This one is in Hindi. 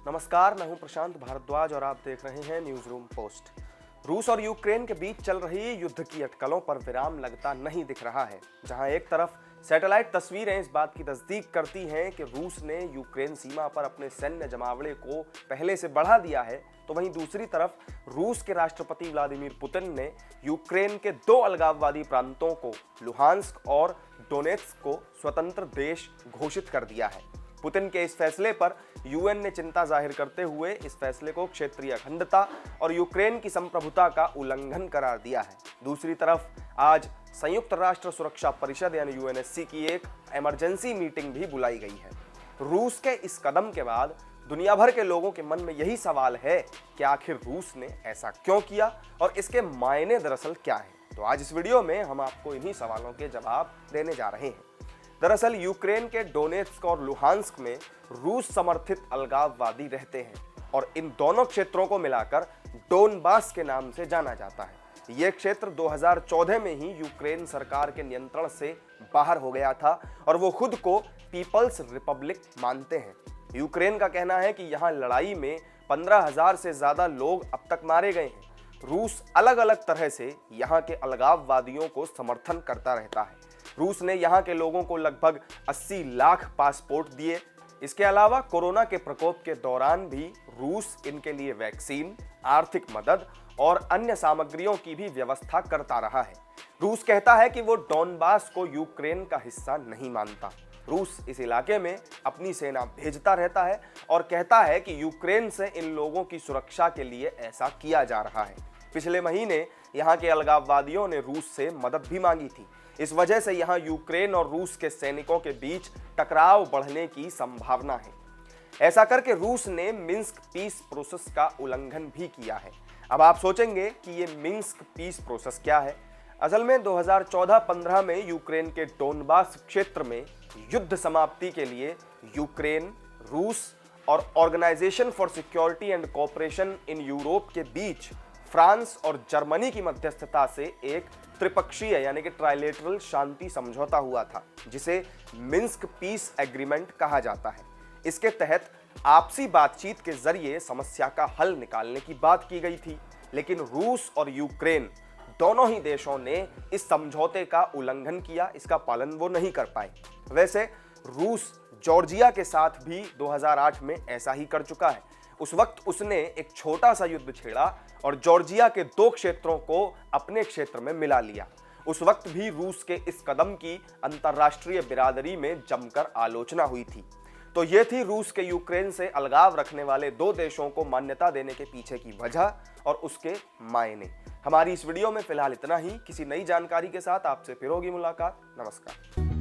नमस्कार, मैं हूं प्रशांत भारद्वाज और आप देख रहे हैं न्यूज रूम पोस्ट। रूस और यूक्रेन के बीच चल रही युद्ध की अटकलों पर विराम लगता नहीं दिख रहा है। जहां एक तरफ सैटेलाइट तस्वीरें इस बात की तस्दीक करती हैं कि रूस ने यूक्रेन सीमा पर अपने सैन्य जमावड़े को पहले से बढ़ा दिया है, तो वहीं दूसरी तरफ रूस के राष्ट्रपति व्लादिमीर पुतिन ने यूक्रेन के दो अलगाववादी प्रांतों को लुहांस्क और डोनेत्स्क को स्वतंत्र देश घोषित कर दिया है। पुतिन के इस फैसले पर यूएन ने चिंता जाहिर करते हुए इस फैसले को क्षेत्रीय अखंडता और यूक्रेन की संप्रभुता का उल्लंघन करार दिया है। दूसरी तरफ आज संयुक्त राष्ट्र सुरक्षा परिषद यानी यूएनएससी की एक इमरजेंसी मीटिंग भी बुलाई गई है। रूस के इस कदम के बाद दुनिया भर के लोगों के मन में यही सवाल है कि आखिर रूस ने ऐसा क्यों किया और इसके मायने दरअसल क्या है। तो आज इस वीडियो में हम आपको इन्हीं सवालों के जवाब देने जा रहे हैं। दरअसल यूक्रेन के डोनेत्स्क और लुहांस्क में रूस समर्थित अलगाववादी रहते हैं और इन दोनों क्षेत्रों को मिलाकर डोनबास के नाम से जाना जाता है। यह क्षेत्र 2014 में ही यूक्रेन सरकार के नियंत्रण से बाहर हो गया था और वो खुद को पीपल्स रिपब्लिक मानते हैं। यूक्रेन का कहना है कि यहाँ लड़ाई में 15,000 से ज्यादा लोग अब तक मारे गए हैं। रूस अलग अलग तरह से यहाँ के अलगाववादियों को समर्थन करता रहता है। रूस ने यहाँ के लोगों को लगभग 80 लाख पासपोर्ट दिए। इसके अलावा कोरोना के प्रकोप के दौरान भी रूस इनके लिए वैक्सीन, आर्थिक मदद और अन्य सामग्रियों की भी व्यवस्था करता रहा है। रूस कहता है कि वो डोनबास को यूक्रेन का हिस्सा नहीं मानता। रूस इस इलाके में अपनी सेना भेजता रहता है और कहता है कि यूक्रेन से इन लोगों की सुरक्षा के लिए ऐसा किया जा रहा है। पिछले महीने यहाँ के अलगाववादियों ने रूस से मदद भी मांगी थी। इस वजह से यहाँ यूक्रेन और रूस के सैनिकों के बीच टकराव बढ़ने की संभावना है। ऐसा करके रूस ने मिन्स्क पीस प्रोसेस का उल्लंघन भी किया है। अब आप सोचेंगे कि ये मिन्स्क पीस प्रोसेस क्या है। असल में 2014-15 में यूक्रेन के डोनबास क्षेत्र में युद्ध समाप्ति के लिए यूक्रेन, रूस और organisation for security and cooperation in Europe के बीच फ्रांस और जर्मनी की मध्यस्थता से एक त्रिपक्षीय यानी कि ट्राइलेटरल शांति समझौता हुआ था, जिसे मिन्स्क पीस एग्रीमेंट कहा जाता है। इसके तहत आपसी बातचीत के जरिए समस्या का हल निकालने की बात की गई थी, लेकिन रूस और यूक्रेन दोनों ही देशों ने इस समझौते का उल्लंघन किया। इसका पालन वो नहीं कर पाए। वैसे रूस जॉर्जिया के साथ भी 2008 में ऐसा ही कर चुका है। उस वक्त उसने एक छोटा सा युद्ध छेड़ा और जॉर्जिया के दो क्षेत्रों को अपने क्षेत्र में मिला लिया। उस वक्त भी रूस के इस कदम की अंतर्राष्ट्रीय बिरादरी में जमकर आलोचना हुई थी। तो ये थी रूस के यूक्रेन से अलगाव रखने वाले दो देशों को मान्यता देने के पीछे की वजह और उसके मायने। हमारी इस वीडियो में फिलहाल इतना ही। किसी नई जानकारी के साथ आपसे फिर होगी मुलाकात। नमस्कार।